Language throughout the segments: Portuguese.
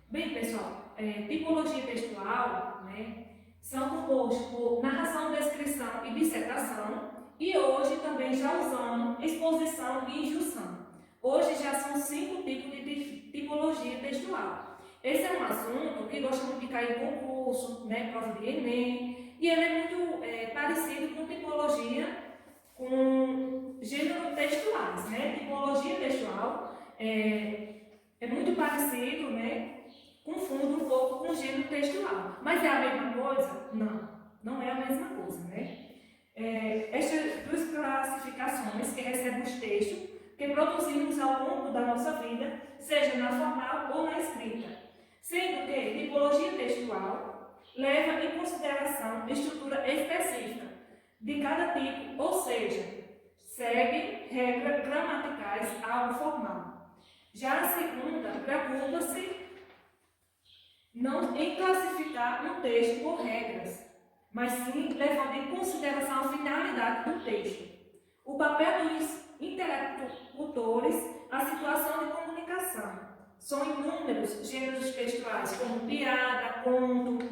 Bem, pessoal, tipologia textual, né, são compostos por narração, descrição e dissertação, e hoje também já usamos exposição e injunção. Hoje já são 5 tipos de tipologia textual. Esse é um assunto que gosta muito de cair em concurso, né, prova de Enem, e ele é muito parecido com tipologia, com gênero textuais, né? Tipologia textual é muito parecido, né? Confunde um pouco com o gênero textual. Mas é a mesma coisa? Não, não é a mesma coisa, né? Estas duas classificações que recebem os textos que produzimos ao longo da nossa vida, seja na formal ou na escrita. Sendo que tipologia textual leva em consideração a estrutura específica de cada tipo, ou seja, segue regras gramaticais algo formal. Já a segunda preocupa-se não em classificar um texto por regras, mas sim levando em consideração a finalidade do texto, o papel dos interlocutores, a situação de comunicação. São inúmeros gêneros textuais, como piada, conto,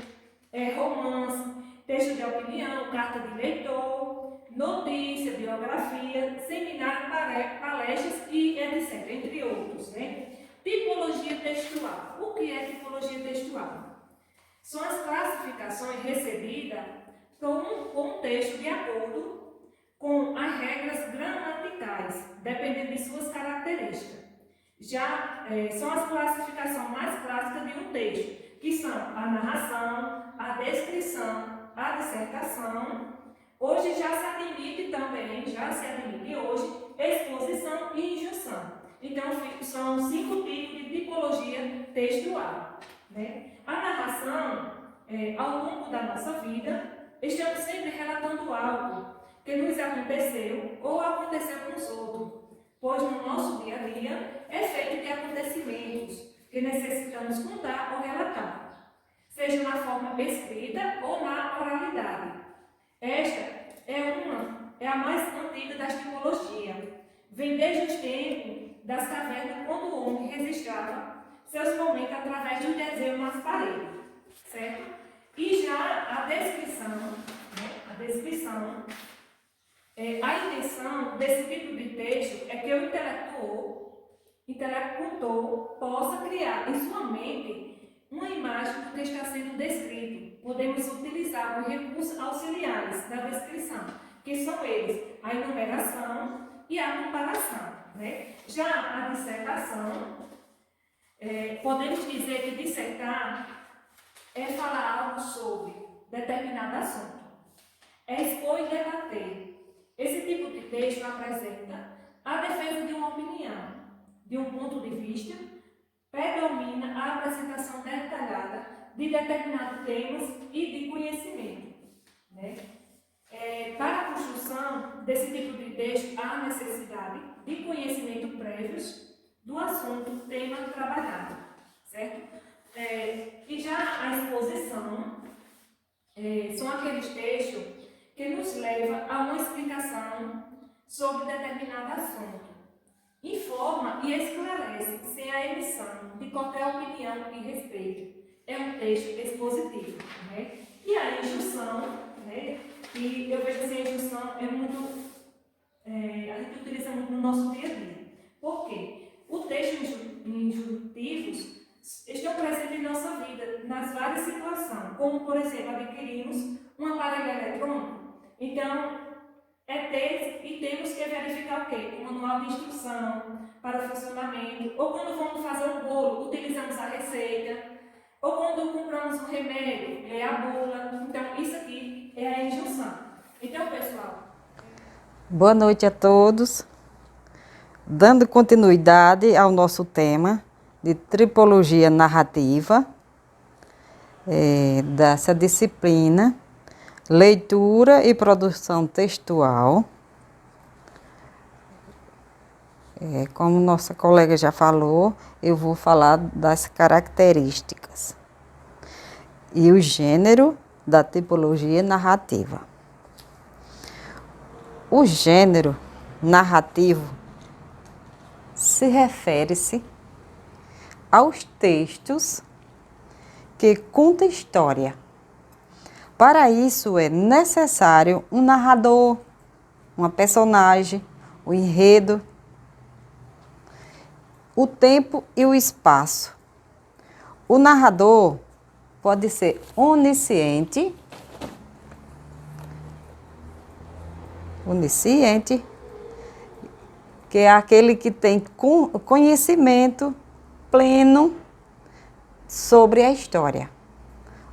romance, texto de opinião, carta de leitor, notícia, biografia, seminário, palestras e etc., entre outros, né? Tipologia textual. O que é tipologia textual? São as classificações recebidas com um texto de acordo com as regras gramaticais, dependendo de suas características. Já são as classificações mais clássicas de um texto, que são a narração, a descrição, a dissertação. Hoje já se admite também, hoje, exposição e injunção. Então, são 5 tipos de tipologia textual, né? A narração, ao longo da nossa vida, estamos sempre relatando algo que nos aconteceu ou aconteceu com os outros, pois no nosso dia a dia é feito de acontecimentos que necessitamos contar ou relatar, seja na forma escrita ou na oralidade. Esta é a mais antiga das tipologias. Vem desde os tempos das cavernas, quando o homem registrava seus momentos através de um desenho nas paredes, certo? E já a descrição, a intenção desse tipo de texto é que o intelectual possa criar em sua mente uma imagem do que está sendo descrito. Podemos utilizar os recursos auxiliares da descrição, que são eles a enumeração e a comparação, né? Já a dissertação, podemos dizer que dissertar é falar algo sobre determinado assunto, é expor e debater. Esse tipo de texto apresenta a defesa de uma opinião, de um ponto de vista, predomina a apresentação detalhada de determinados temas e de conhecimento, né? Para a construção desse tipo de texto, há necessidade de conhecimento prévios do assunto, tema trabalhado, certo? E já a exposição são aqueles textos que nos levam a uma explicação sobre determinado assunto. Informa e esclarece sem a emissão de qualquer opinião e respeito. É um texto expositivo, né? E a injunção, né? E eu vejo assim, a injunção é muito... a gente utiliza muito no nosso dia a dia. Por quê? O texto injuntivos estão presentes em nossa vida, nas várias situações, como, por exemplo, adquirimos um aparelho eletrônico. Então, temos que verificar o quê? O manual de instrução para o funcionamento, ou quando vamos fazer um bolo, utilizamos a receita, ou quando compramos um remédio, é a bula. Então, isso aqui é a injunção. Então, pessoal... Boa noite a todos. Dando continuidade ao nosso tema de tipologia narrativa, dessa disciplina, leitura e produção textual. Como nossa colega já falou, eu vou falar das características e o gênero da tipologia narrativa. O gênero narrativo se refere-se aos textos que conta história. Para isso é necessário um narrador, uma personagem, o enredo, o tempo e o espaço. O narrador pode ser onisciente, que é aquele que tem conhecimento pleno sobre a história.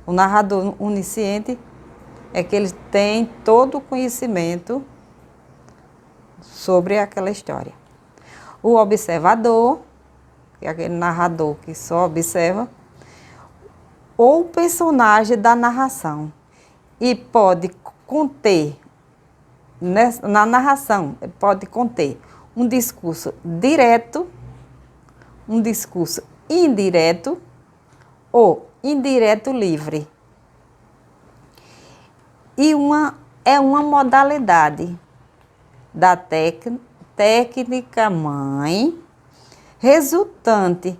O narrador onisciente é que ele tem todo o conhecimento sobre aquela história. O observador, que é aquele narrador que só observa, ou o personagem da narração. E pode conter, na narração, pode conter um discurso direto, um discurso indireto ou indireto livre. E é uma modalidade da técnica mãe, resultante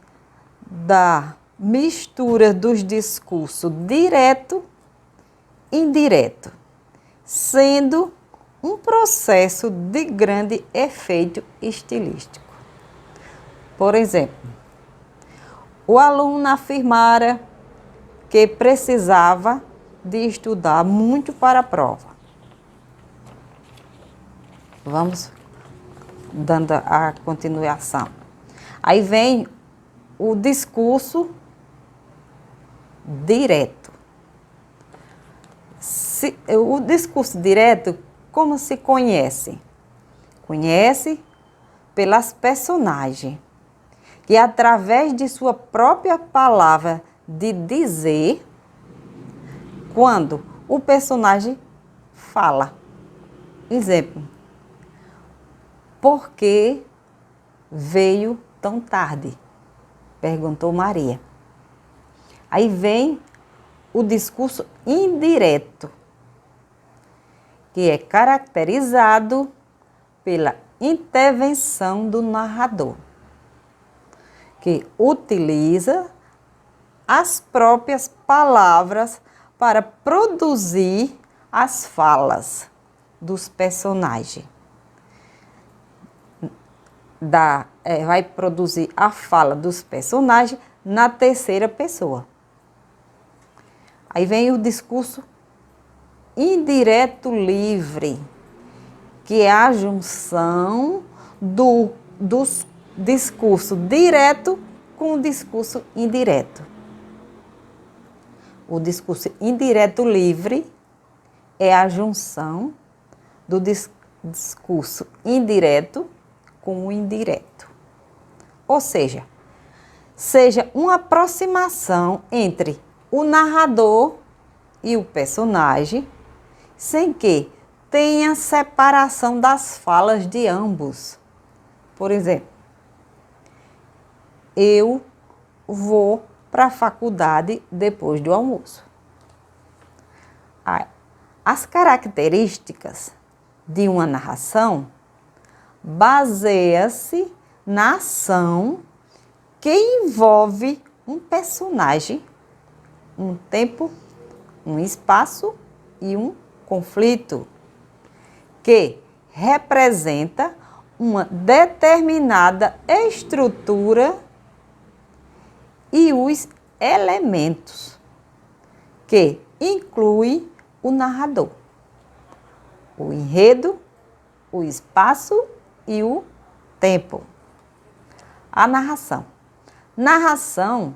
da mistura dos discursos direto e indireto, sendo um processo de grande efeito estilístico. Por exemplo, o aluno afirmara que precisava de estudar muito para a prova. Vamos dando a continuação. Aí vem o discurso direto. O discurso direto, como se conhece? Conhece pelas personagens, que através de sua própria palavra de dizer, quando o personagem fala. Exemplo: por que veio tão tarde? Perguntou Maria. Aí vem o discurso indireto, que é caracterizado pela intervenção do narrador, que utiliza as próprias palavras para produzir as falas dos personagens. Vai produzir a fala dos personagens na terceira pessoa. Aí vem o discurso indireto livre, que é a junção do discurso direto com o discurso indireto. O discurso indireto livre é a junção do discurso indireto com o indireto. Ou seja uma aproximação entre o narrador e o personagem, sem que tenha separação das falas de ambos. Por exemplo, eu vou para a faculdade depois do almoço. As características de uma narração baseia-se na ação que envolve um personagem, um tempo, um espaço e um conflito, que representa uma determinada estrutura e os elementos que incluem o narrador, o enredo, o espaço e o tempo. A narração. Narração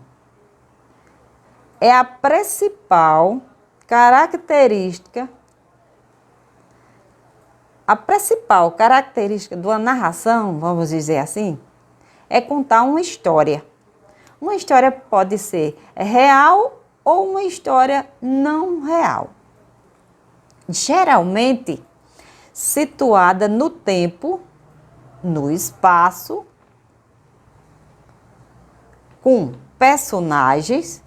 é a principal característica de uma narração, vamos dizer assim, é contar uma história. Uma história pode ser real ou uma história não real. Geralmente situada no tempo, no espaço, com personagens,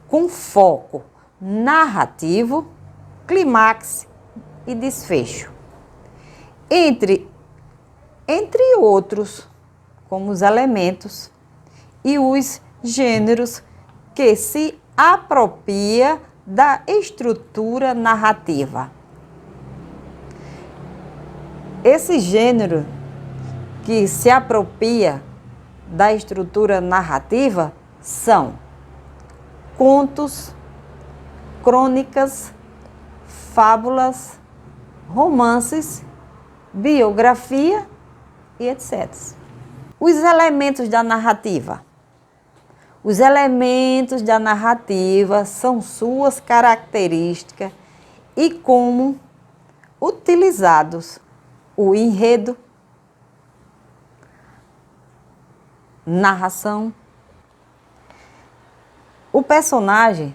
com foco narrativo, clímax e desfecho. Entre outros, como os elementos e os gêneros que se apropria da estrutura narrativa. Esse gênero que se apropria da estrutura narrativa são contos, crônicas, fábulas, romances, biografia e etc. Os elementos da narrativa. Os elementos da narrativa são suas características e como utilizados o enredo, narração. O personagem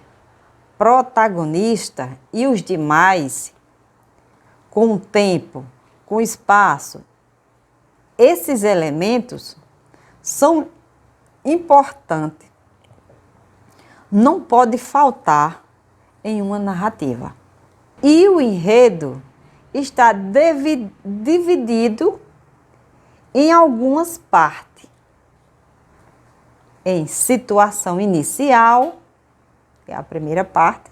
protagonista e os demais, com o tempo, com o espaço, esses elementos são importantes. Não pode faltar em uma narrativa. E o enredo está dividido em algumas partes. Em situação inicial, que é a primeira parte.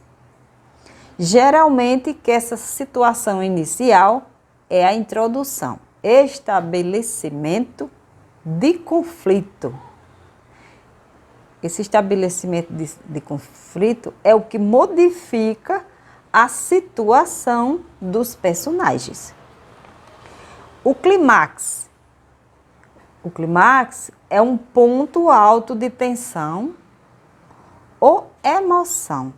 Geralmente que essa situação inicial é a introdução, estabelecimento de conflito. Esse estabelecimento de conflito é o que modifica a situação dos personagens. O clímax. O clímax é um ponto alto de tensão ou emoção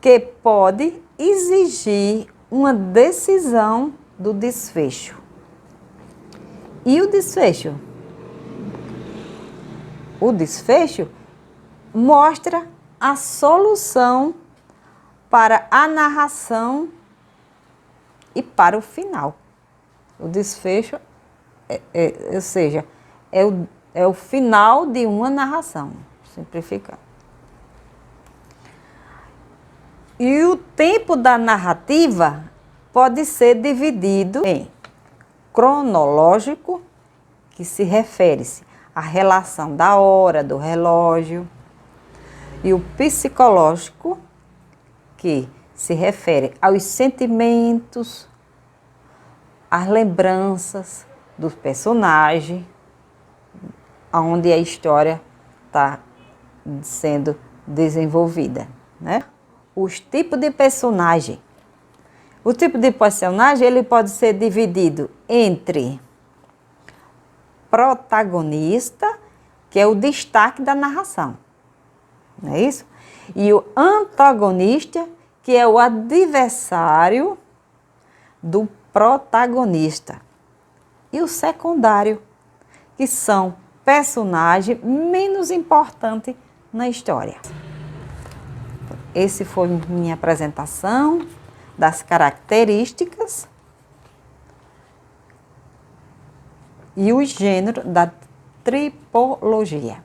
que pode exigir uma decisão do desfecho. E o desfecho? O desfecho mostra a solução para a narração e para o final. O desfecho, ou seja, é o final de uma narração, simplificando. E o tempo da narrativa pode ser dividido em cronológico, que se refere-se à relação da hora, do relógio, e o psicológico, que se refere aos sentimentos, às lembranças dos personagens, onde a história está sendo desenvolvida, né? Os tipos de personagem. O tipo de personagem ele pode ser dividido entre protagonista, que é o destaque da narração, não é isso? E o antagonista, que é o adversário do protagonista. E o secundário, que são personagens menos importantes na história. Essa foi minha apresentação das características e o gênero da tripologia.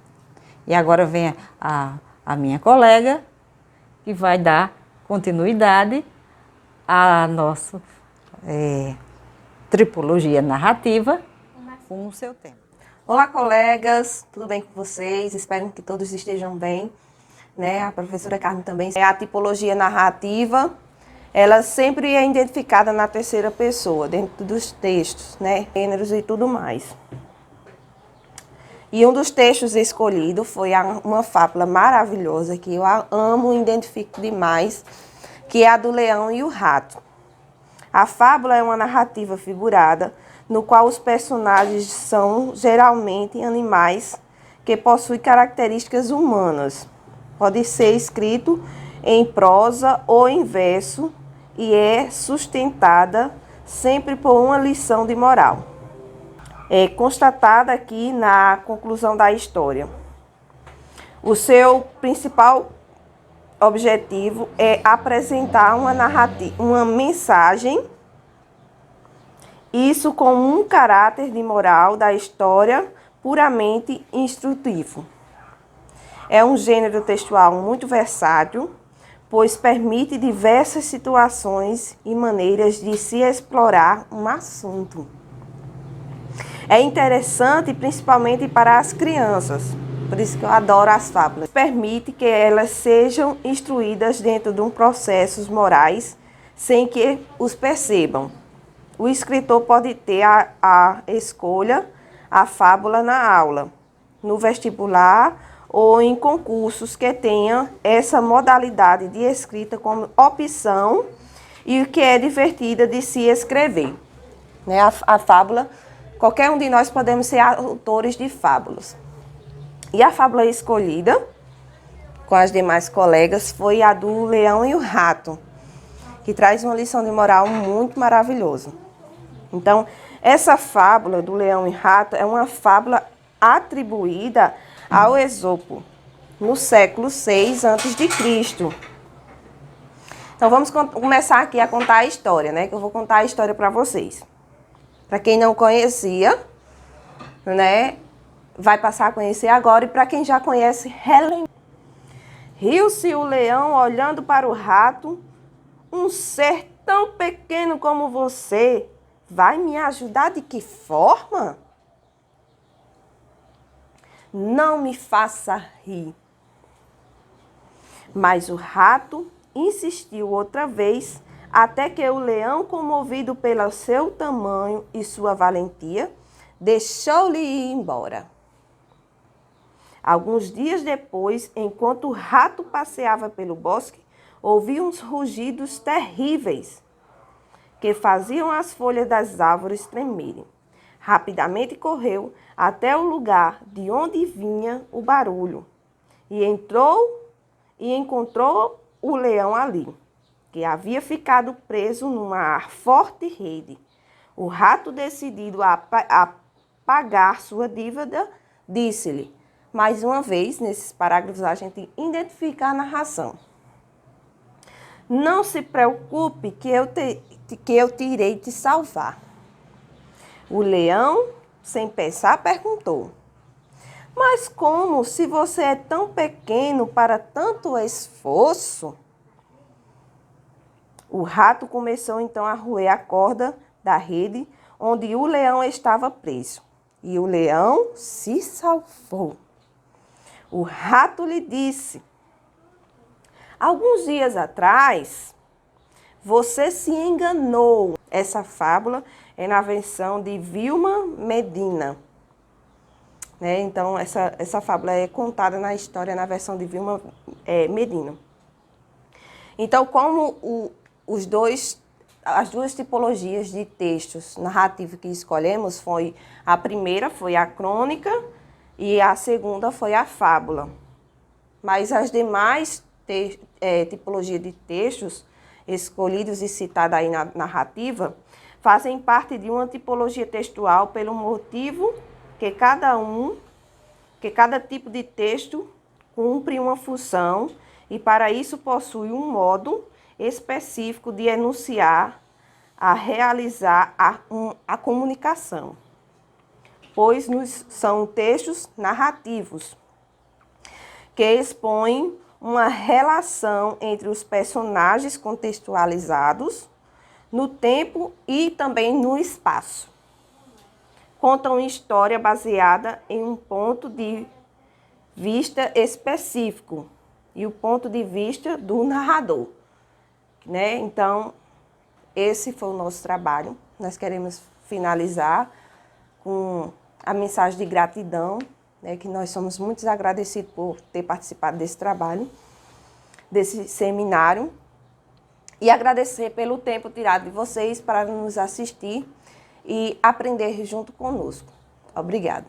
E agora vem a minha colega, que vai dar continuidade à nossa tripologia narrativa com o seu tema. Olá, colegas, tudo bem com vocês? Espero que todos estejam bem. Né? A professora Carmen também. A tipologia narrativa, ela sempre é identificada na terceira pessoa, dentro dos textos, né? Gêneros e tudo mais. E um dos textos escolhidos foi uma fábula maravilhosa, que eu amo e identifico demais, que é a do Leão e o Rato. A fábula é uma narrativa figurada, no qual os personagens são geralmente animais que possuem características humanas. Pode ser escrito em prosa ou em verso e é sustentada sempre por uma lição de moral. É constatada aqui na conclusão da história. O seu principal objetivo é apresentar uma mensagem, isso com um caráter de moral da história puramente instrutivo. É um gênero textual muito versátil, pois permite diversas situações e maneiras de se explorar um assunto. É interessante principalmente para as crianças, Por isso que eu adoro as fábulas. Permite que elas sejam instruídas dentro de processos morais sem que os percebam. O escritor pode ter a escolha, a fábula na aula, no vestibular ou em concursos que tenham essa modalidade de escrita como opção e que é divertida de se escrever. Né? A fábula, qualquer um de nós podemos ser autores de fábulas. E a fábula escolhida, com as demais colegas, foi a do Leão e o Rato, que traz uma lição de moral muito maravilhosa. Então, essa fábula do Leão e Rato é uma fábula atribuída ao Esopo, no século VI a.C. Então, vamos começar aqui a contar a história, né? Que eu vou contar a história para vocês. Para quem não conhecia, né? Vai passar a conhecer agora. E para quem já conhece, relembra. Riu-se o leão olhando para o rato. Um ser tão pequeno como você vai me ajudar de que forma? Não me faça rir. Mas o rato insistiu outra vez, até que o leão, comovido pelo seu tamanho e sua valentia, deixou-lhe ir embora. Alguns dias depois, enquanto o rato passeava pelo bosque, ouviu uns rugidos terríveis que faziam as folhas das árvores tremerem. Rapidamente correu até o lugar de onde vinha o barulho e encontrou o leão ali, que havia ficado preso numa forte rede. O rato, decidido a pagar sua dívida, disse-lhe, mais uma vez, nesses parágrafos a gente identifica a narração. Não se preocupe que eu te irei te salvar. O leão, sem pensar, perguntou, mas como, se você é tão pequeno para tanto esforço? O rato começou então a roer a corda da rede onde o leão estava preso. E o leão se salvou. O rato lhe disse, alguns dias atrás, você se enganou. Essa fábula é na versão de Vilma Medina. Né? Então, essa fábula é contada na história na versão de Vilma Medina. Então, como as duas tipologias de textos narrativos que escolhemos, a primeira foi a crônica e a segunda foi a fábula. Mas as demais tipologias de textos escolhidos e citados aí na narrativa fazem parte de uma tipologia textual pelo motivo que cada tipo de texto cumpre uma função e para isso possui um modo específico de enunciar, a realizar a comunicação, pois são textos narrativos que expõem uma relação entre os personagens contextualizados no tempo e também no espaço. Contam história baseada em um ponto de vista específico e o ponto de vista do narrador. Né? Então, esse foi o nosso trabalho. Nós queremos finalizar com a mensagem de gratidão, né, que nós somos muito agradecidos por ter participado desse trabalho, desse seminário, e agradecer pelo tempo tirado de vocês para nos assistir e aprender junto conosco. Obrigada.